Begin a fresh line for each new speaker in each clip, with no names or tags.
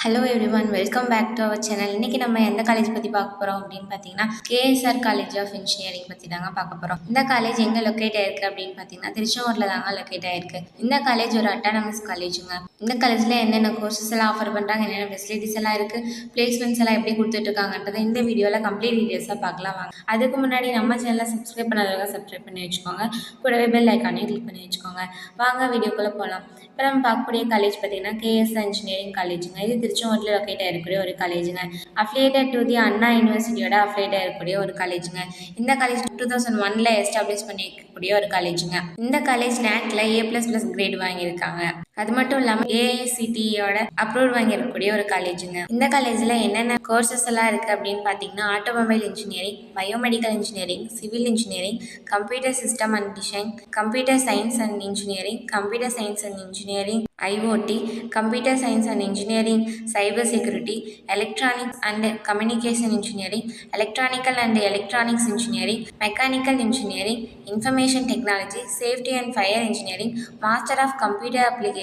Hello everyone, welcome back to our channel. இன்றைக்கி நம்ம எந்த காலேஜ் பற்றி பார்க்க போகிறோம் அப்படின்னு பார்த்தீங்கன்னா, கேஎஸ்ஆர் காலேஜ் ஆஃப் இன்ஜினியரிங் பற்றி தாங்க பார்க்க போகிறோம். இந்த காலேஜ் எங்கே லொக்கேட் ஆயிருக்கு அப்படின்னு பார்த்தீங்கன்னா, திருச்செங்கோட்டில் தாங்க லொக்கேட் ஆயிருக்கு. இந்த காலேஜ் ஒரு அட்டானமஸ் காலேஜுங்க. இந்த காலேஜில் என்னென்ன கோர்சஸ் எல்லாம் ஆஃபர் பண்ணுறாங்க, என்னென்ன ஃபெசிலிட்டிஸ் எல்லாம் இருக்குது, பிளேஸ்மெண்ட்ஸ் எல்லாம் எப்படி கொடுத்துட்ருக்காங்கன்றதை இந்த வீடியோவில் கம்ப்ளீட் டீட்டெயில்ஸாக பார்க்கலாம் வாங்க. அதுக்கு முன்னாடி நம்ம சேனலை சப்ஸ்கிரைப் பண்ணாதவங்க சப்ஸ்கிரைப் பண்ணி வச்சுக்கோங்க. கூடவே பெல் ஐக்கானையும் கிளிக் பண்ணி வச்சுக்கோங்க. வாங்க வீடியோக்குள்ளே போகலாம். இப்போ நம்ம பார்க்கக்கூடிய காலேஜ் பார்த்தீங்கன்னா கேஎஸ்ஆர் இன்ஜினியரிங் காலேஜுங்க. இது திருச்செங்கோட்டில் லொக்கேட் ஆகிருக்கக்கூடிய ஒரு காலேஜுங்க. அஃபிலியேட்டட் டு தி அண்ணா யூனிவர்சிட்டியோட அஃபிலியேட் ஆகிருக்கக்கூடிய ஒரு காலேஜுங்க. இந்த காலேஜ் 2001 எஸ்டாப்ளிஷ் பண்ணியிருக்கக்கூடிய ஒரு காலேஜுங்க. இந்த காலேஜ் நேக்ல A++ கிரேட் வாங்கியிருக்காங்க. அது மட்டும் இல்லாமல் AICTEயோட அப்ரூவ் வாங்கியிருக்கக்கூடிய ஒரு காலேஜுங்க. இந்த காலேஜில் என்னென்ன கோர்சஸ் எல்லாம் இருக்குது அப்படின்னு பார்த்தீங்கன்னா, automobile engineering, biomedical engineering, civil engineering, computer system and design, computer science and engineering, computer science and engineering, IoT, computer science and engineering, cyber security, electronics and communication engineering, electrical and electronics engineering, mechanical engineering, information technology, safety and fire engineering, master of computer application,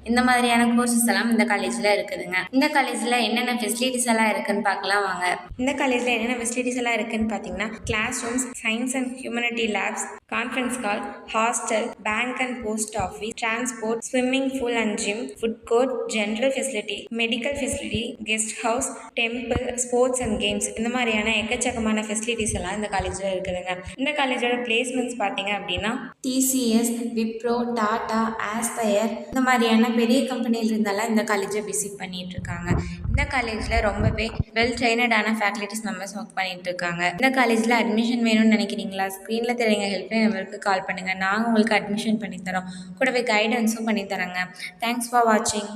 இந்த மாதிரியான courses எல்லாம் இந்த காலேஜில் இருக்குதுங்க. இந்த காலேஜில் என்னென்ன facilities எல்லாம் இருக்குன்னு பார்க்கலாம் வாங்க. இந்த காலேஜில் என்னென்ன ஃபெசிலிட்டிஸ் எல்லாம் இருக்குன்னு பார்த்தீங்கன்னா, classrooms, science and humanity labs, conference hall, hostel, bank and post office, transport, swimming pool and gym, food court, general facility, medical facility, guest house, temple, sports and games, இந்த மாதிரியான எக்கச்சக்கமான facilities எல்லாம் இந்த காலேஜில் இருக்குதுங்க. இந்த காலேஜோட placements பார்த்தீங்க அப்படின்னா TCS, விப்ரோ, டாடா, ஆஸ்பயர், இந்த மாதிரியான பெரிய கம்பெனியில் இருந்தாலும் இந்த காலேஜை விசிட் பண்ணிட்டு இருக்காங்க. இந்த காலேஜில் ரொம்பவே வெல் ட்ரெயினடான ஃபேக்கல்டிஸ் மெம்பர்ஸ் ஒர்க் பண்ணிட்டு இருக்காங்க. இந்த காலேஜில் அட்மிஷன் வேணும்னு நினைக்கிறீங்களா? ஸ்க்ரீனில் தெரியுங்க ஹெல்ப்லைன் நம்பருக்கு கால் பண்ணுங்கள். நாங்கள் உங்களுக்கு அட்மிஷன் பண்ணித்தரோம். கூடவே கைடன்ஸும் பண்ணித்தரோங்க. தேங்க்ஸ் ஃபார் வாட்சிங்.